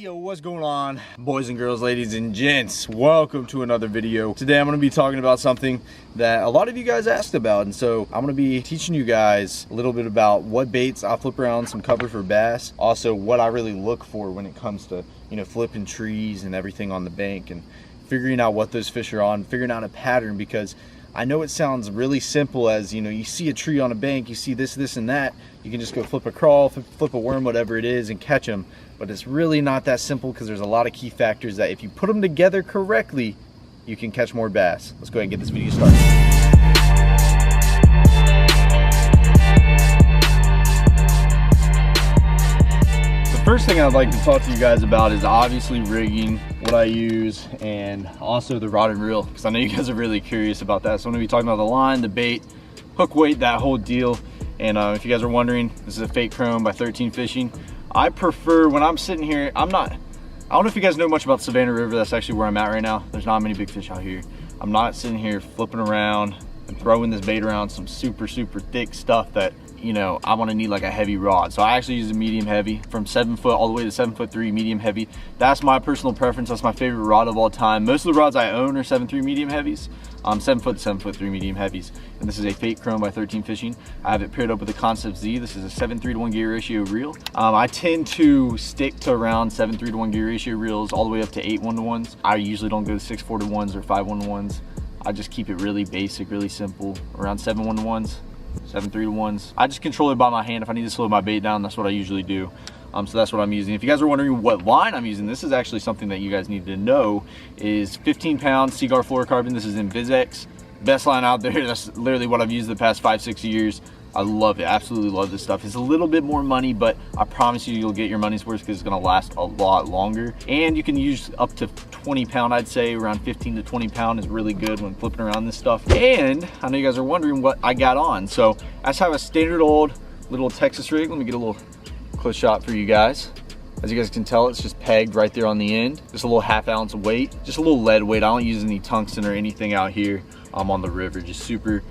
Yo, what's going on, boys and girls, ladies and gents? Welcome to another video. Today I'm going to be talking about something that a lot of you guys asked about, and so I'm going to be teaching you guys a little bit about what baits I flip around some cover for bass, also what I really look for when it comes to, you know, flipping trees and everything on the bank and figuring out what those fish are on, figuring out a pattern, because I know it sounds really simple as, you know, you see a tree on a bank, you see this, and that, you can just go flip a crawl, flip a worm, whatever it is, and catch them. But it's really not that simple because there's a lot of key factors that if you put them together correctly, you can catch more bass. Let's go ahead and get this video started. The first thing I'd like to talk to you guys about is obviously rigging, what I use, and also the rod and reel, because I know you guys are really curious about that. So I'm going to be talking about the line, the bait, hook weight, that whole deal. And if you guys are wondering, this is a fake chrome by 13 Fishing. I prefer, when I'm sitting here, I don't know if you guys know much about Savannah River. That's actually where I'm at right now. There's not many big fish out here. I'm not sitting here flipping around and throwing this bait around some super thick stuff that, you know, I want to need like a heavy rod. So I actually use a medium heavy, from 7 foot all the way to 7'3" medium heavy. That's my personal preference. That's my favorite rod of all time. Most of the rods I own are 7'3" medium heavies. 7 foot to 7'3" medium heavies. And this is a fake chrome by 13 Fishing. I have it paired up with the Concept Z. This is a 7:3 to 1 gear ratio reel. I tend to stick to around 7:3 to 1 gear ratio reels all the way up to 8 1-to-1s. I usually don't go to 6'4 to 1s or 5 1-to-1s. I just keep it really basic, really simple. Around 7 1-to-1s, 7 3-to-1s. I just control it by my hand. If I need to slow my bait down, that's what I usually do. So that's what I'm using. If you guys are wondering what line I'm using, this is actually something that you guys need to know, is 15-pound Seaguar fluorocarbon. This is in Vizex. Best line out there. That's literally what I've used the past 5-6 years. I love it, absolutely love this stuff. It's a little bit more money, but I promise you, you'll get your money's worth because it's gonna last a lot longer. And you can use up to 20 pound, I'd say around 15 to 20 pound is really good when flipping around this stuff. And I know you guys are wondering what I got on. So I just have a standard old little Texas rig. Let me get a little close shot for you guys. As you guys can tell, it's just pegged right there on the end. Just a little ½ ounce weight, just a little lead weight. I don't use any tungsten or anything out here. I'm on the river, just super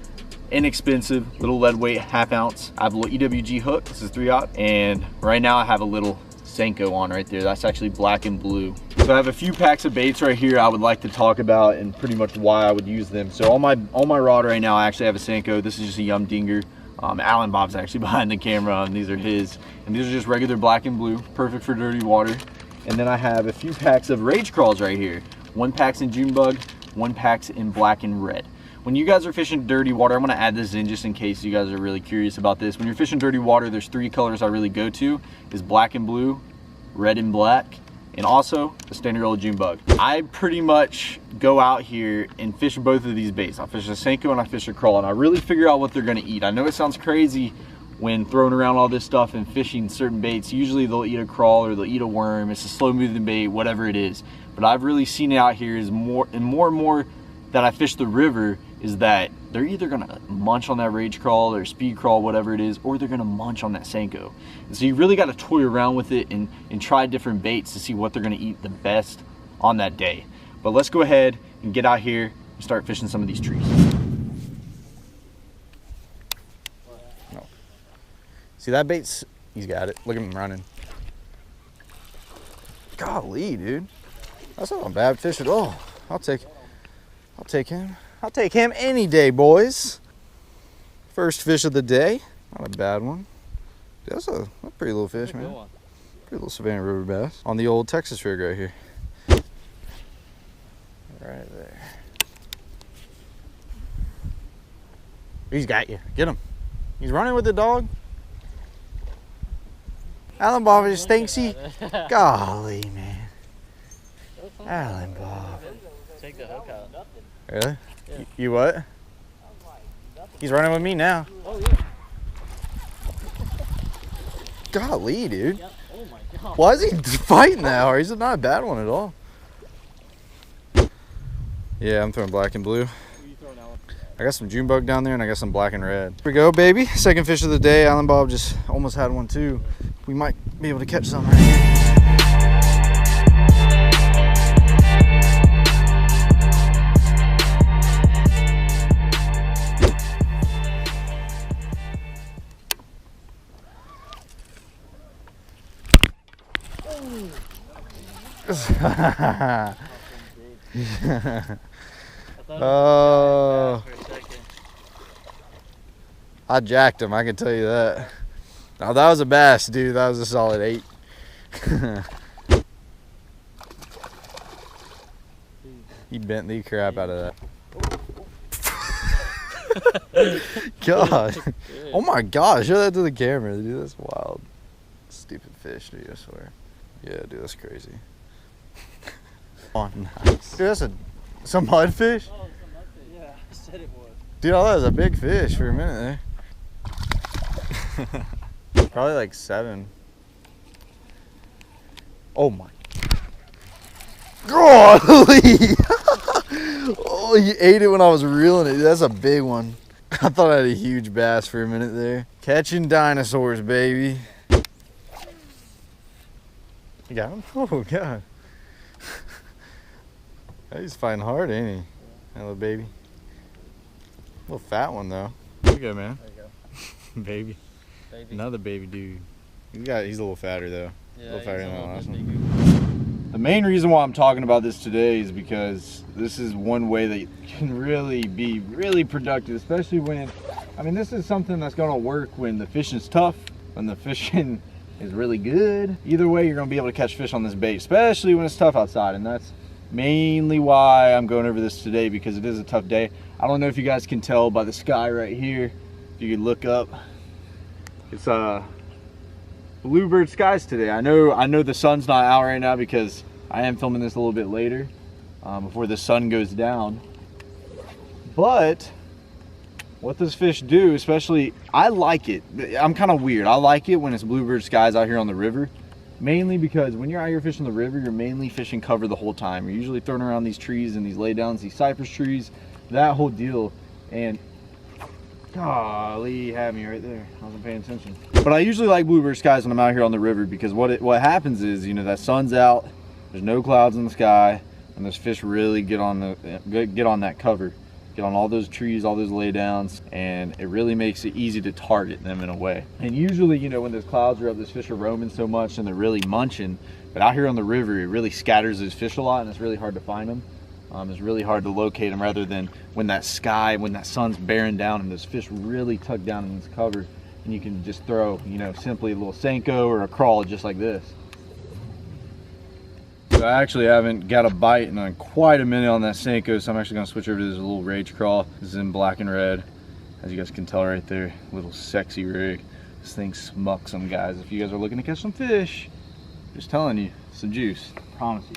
inexpensive, little lead weight, ½ ounce. I have a little EWG hook. This is 3/0, and right now I have a little Senko on right there. That's actually black and blue. So I have a few packs of baits right here I would like to talk about and pretty much why I would use them. So on my rod right now, I actually have a Senko. This is just a Yum Dinger. Alan Bob's actually behind the camera, and these are his. And these are just regular black and blue, perfect for dirty water. And then I have a few packs of Rage Crawls right here. One pack's in June Bug, one pack's in black and red. When you guys are fishing dirty water, I'm gonna add this in just in case you guys are really curious about this. When you're fishing dirty water, there's 3 colors I really go to, is black and blue, red and black, and also the standard old June Bug. I pretty much go out here and fish both of these baits. I fish a Senko and I fish a crawl, and I really figure out what they're gonna eat. I know it sounds crazy when throwing around all this stuff and fishing certain baits. Usually they'll eat a crawl or they'll eat a worm. It's a slow moving bait, whatever it is. But I've really seen it out here is more and more that I fish the river, is that they're either gonna munch on that Rage Crawl or Speed Crawl, whatever it is, or they're gonna munch on that Senko. And so you really gotta toy around with it and try different baits to see what they're gonna eat the best on that day. But let's go ahead and get out here and start fishing some of these trees. No. See that bait's, he's got it. Look at him running. Golly, dude. That's not a bad fish at all. I'll take him. I'll take him any day, boys. First fish of the day. Not a bad one. That's a pretty little fish, man. Pretty little Savannah River bass. On the old Texas rig right here. Right there. He's got you. Get him. He's running with the dog. Alan Bob just thinks he... Golly, man. Alan Bob. Take the hook out. Really? Yeah. You what? He's running with me now. Oh, yeah. Golly, dude. Yep. Oh, my God. Why is he fighting that hard? He's not a bad one at all. Yeah, I'm throwing black and blue. What are you throwing, Alan? I got some June Bug down there, and I got some black and red. Here we go, baby. Second fish of the day. Alan Bob just almost had one, too. We might be able to catch some right here. Oh, I jacked him, I can tell you that. Oh, that was a bass, dude. That was a solid 8. He bent the crap out of that. God. Oh my gosh, show that to the camera, dude. That's wild. Stupid fish, dude, I swear. Yeah, dude, that's crazy. Oh, nice. Dude, that's some mudfish? Oh, it's a mudfish. Yeah, I said it was. Dude, I thought it was a big fish for a minute there. Probably like 7. Oh my. Golly! Oh, you ate it when I was reeling it. That's a big one. I thought I had a huge bass for a minute there. Catching dinosaurs, baby. You got him? Oh, God. He's fighting hard, ain't he? That little baby. Little fat one, though. There you go, man. There you baby. go. Baby. Another baby dude. He's a little fatter, though. Yeah, a little fatter than that last one. The main reason why I'm talking about this today is because this is one way that you can really be really productive, especially when, I mean, this is something that's gonna work when the fishing's tough, when the fishing is really good. Either way, you're gonna be able to catch fish on this bait, especially when it's tough outside. And that's mainly why I'm going over this today, because it is a tough day. I don't know if you guys can tell by the sky right here. If you could look up, it's bluebird skies today. I know the sun's not out right now because I am filming this a little bit later, before the sun goes down. But what does fish do, especially, I like it. I'm kind of weird. I like it when it's bluebird skies out here on the river, mainly because when you're out here fishing the river, you're mainly fishing cover the whole time. You're usually throwing around these trees and these laydowns, these cypress trees, that whole deal. And golly, had me right there. I wasn't paying attention. But I usually like bluebird skies when I'm out here on the river, because what happens is, you know, that sun's out, there's no clouds in the sky, and those fish really get on that cover, get on all those trees, all those laydowns, and it really makes it easy to target them in a way. And usually, you know, when those clouds are up, those fish are roaming so much and they're really munching. But out here on the river, it really scatters those fish a lot, and it's really hard to find them. It's really hard to locate them, rather than when that sun's bearing down and those fish really tuck down in this cover, and you can just throw, you know, simply a little Senko or a crawl just like this. So I actually haven't got a bite in quite a minute on that Senko, so I'm actually gonna switch over to this little rage crawl. This is in black and red, as you guys can tell right there. Little sexy rig. This thing smucks them, guys. If you guys are looking to catch some fish, just telling you, some juice, I promise you.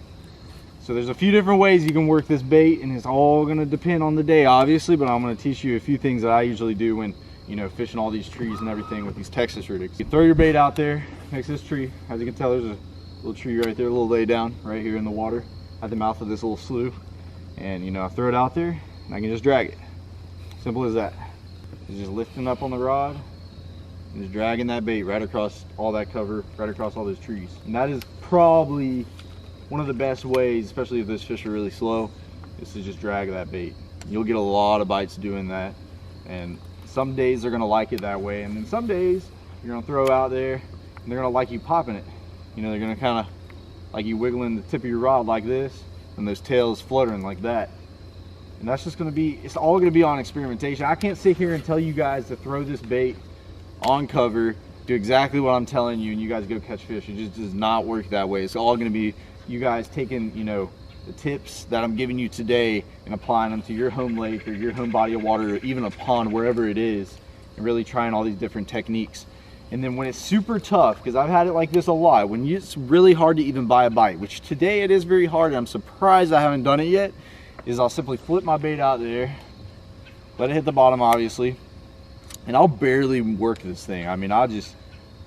So there's a few different ways you can work this bait, and it's all gonna depend on the day, obviously, but I'm gonna teach you a few things that I usually do when, you know, fishing all these trees and everything with these Texas rigs. You throw your bait out there next to this tree. As you can tell, there's a little tree right there, a little lay down right here in the water at the mouth of this little slough. And, you know, I throw it out there and I can just drag it. Simple as that. It's just lifting up on the rod and just dragging that bait right across all that cover, right across all those trees. And that is probably one of the best ways, especially if those fish are really slow, is to just drag that bait. You'll get a lot of bites doing that, and some days they're gonna like it that way, and then some days you're gonna throw out there and they're gonna like you popping it. You know, they're gonna kind of like you wiggling the tip of your rod like this, and those tails fluttering like that. And that's just gonna be, it's all gonna be on experimentation. I can't sit here and tell you guys to throw this bait on cover, do exactly what I'm telling you, and you guys go catch fish. It just does not work that way. It's all gonna be you guys taking, you know, the tips that I'm giving you today and applying them to your home lake or your home body of water, or even a pond, wherever it is, and really trying all these different techniques. And then when it's super tough, because I've had it like this a lot, when it's really hard to even buy a bite, which today it is very hard, and I'm surprised I haven't done it yet, is I'll simply flip my bait out there, let it hit the bottom, obviously, and I'll barely work this thing. I mean, I'll just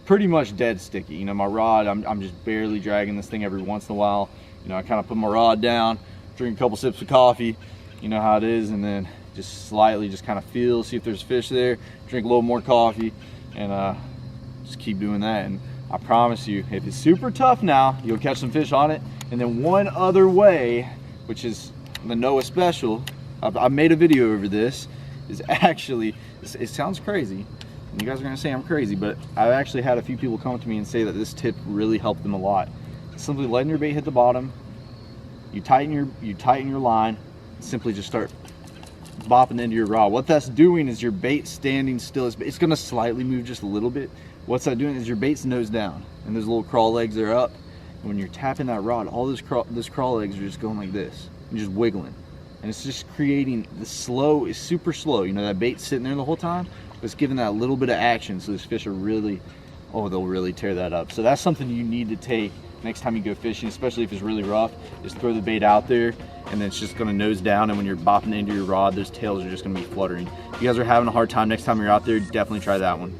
pretty much dead sticky. You know, my rod, I'm just barely dragging this thing every once in a while. You know, I kind of put my rod down, drink a couple sips of coffee, you know how it is, and then just slightly just kind of feel, see if there's fish there, drink a little more coffee, and just keep doing that. And I promise you, if it's super tough now, you'll catch some fish on it. And then one other way, which is the Noah special, I've made a video over this, is actually, it sounds crazy, and you guys are gonna say I'm crazy, but I've actually had a few people come to me and say that this tip really helped them a lot. simply letting your bait hit the bottom. You tighten your line, simply just start bopping into your rod. What that's doing is your bait standing still. It's gonna slightly move just a little bit. What's that doing is your bait's nose down and those little crawl legs are up. And when you're tapping that rod, all those crawl legs are just going like this and just wiggling. And it's just creating the slow, is super slow. You know, that bait's sitting there the whole time, but it's giving that little bit of action, so those fish are really, oh, they'll really tear that up. So that's something you need to take next time you go fishing, especially if it's really rough. Just throw the bait out there and then it's just gonna nose down, and when you're bopping into your rod, those tails are just gonna be fluttering. If you guys are having a hard time next time you're out there, definitely try that one.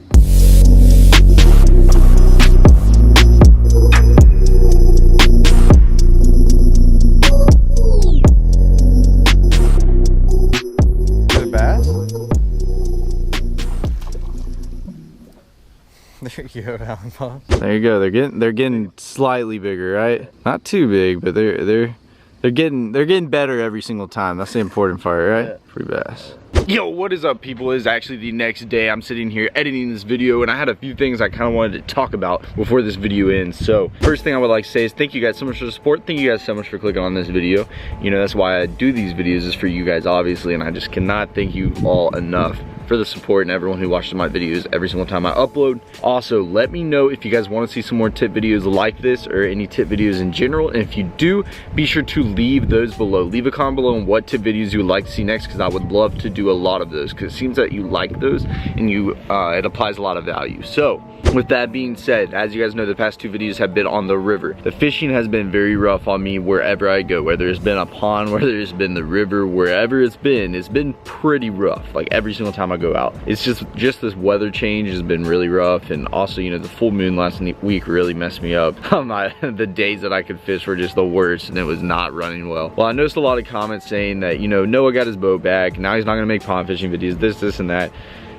There you go, Alan Bob. There you go. They're getting slightly bigger, right? Not too big, but they're getting better every single time. That's the important part, right? Yeah. Free bass. Yo, what is up, people? It is actually the next day. I'm sitting here editing this video, and I had a few things I kind of wanted to talk about before this video ends. So first thing I would like to say is thank you guys so much for the support. Thank you guys so much for clicking on this video. You know, that's why I do these videos, is for you guys, obviously, and I just cannot thank you all enough for the support and everyone who watches my videos every single time I upload. Also, let me know if you guys want to see some more tip videos like this, or any tip videos in general. And if you do, be sure to leave those below. Leave a comment below on what tip videos you would like to see next, because I would love to do a lot of those, because it seems that you like those and you it applies a lot of value. So with that being said, as you guys know, the past two videos have been on the river. The fishing has been very rough on me wherever I go, whether it's been a pond, whether it's been the river, wherever it's been pretty rough. Like every single time I go out, it's just this weather change has been really rough. And also, you know, the full moon last week really messed me up. The days that I could fish were just the worst, and it was not running well. Well, I noticed a lot of comments saying that, you know, Noah got his boat back, now he's not gonna make pond fishing videos, this and that.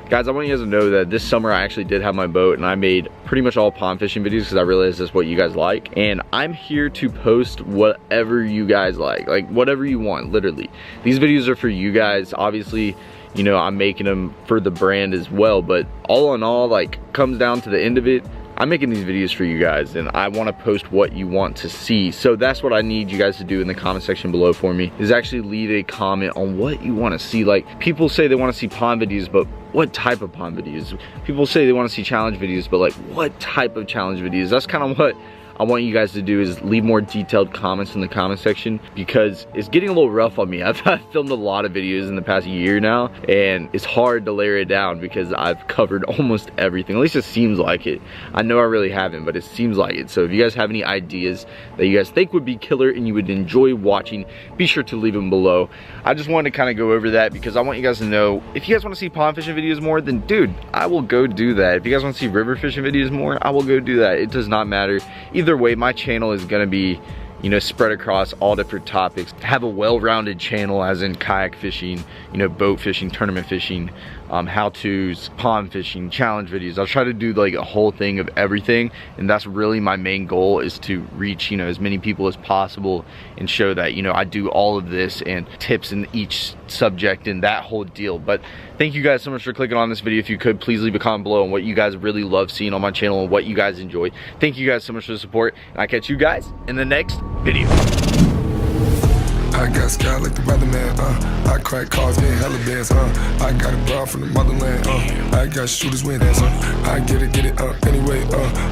Guys, I want you guys to know that this summer I actually did have my boat, and I made pretty much all pond fishing videos because I realized that's what you guys like. And I'm here to post whatever you guys like whatever you want, literally. These videos are for you guys. Obviously, you know, I'm making them for the brand as well, but all in all, like, comes down to the end of it, I'm making these videos for you guys, and I want to post what you want to see. So that's what I need you guys to do in the comment section below for me, is actually leave a comment on what you want to see. Like, people say they want to see pond videos, but what type of pond videos? People say they want to see challenge videos, but like, what type of challenge videos? That's kind of what I want you guys to do, is leave more detailed comments in the comment section, because it's getting a little rough on me. I've filmed a lot of videos in the past year now, and it's hard to layer it down because I've covered almost everything. At least it seems like it. I know I really haven't, but it seems like it. So if you guys have any ideas that you guys think would be killer and you would enjoy watching, be sure to leave them below. I just wanted to kind of go over that because I want you guys to know, if you guys want to see pond fishing videos more, then dude, I will go do that. If you guys want to see river fishing videos more, I will go do that. It does not matter. Either way, my channel is gonna be, you know, spread across all different topics. Have a well-rounded channel, as in kayak fishing, you know, boat fishing, tournament fishing, how-tos, pond fishing, challenge videos. I'll try to do like a whole thing of everything, and that's really my main goal, is to reach, you know, as many people as possible and show that, you know, I do all of this and tips in each subject and that whole deal. But thank you guys so much for clicking on this video. If you could, please leave a comment below on what you guys really love seeing on my channel and what you guys enjoy. Thank you guys so much for the support, and I'll catch you guys in the next video. I got sky like the weatherman, I crack cars, getting hella bands, I got a bra from the motherland, I got shooters with hands, I get it, anyway,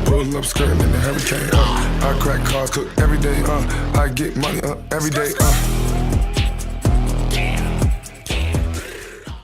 roll up skirting in the hurricane, I crack cars, cook every day, I get money, every day,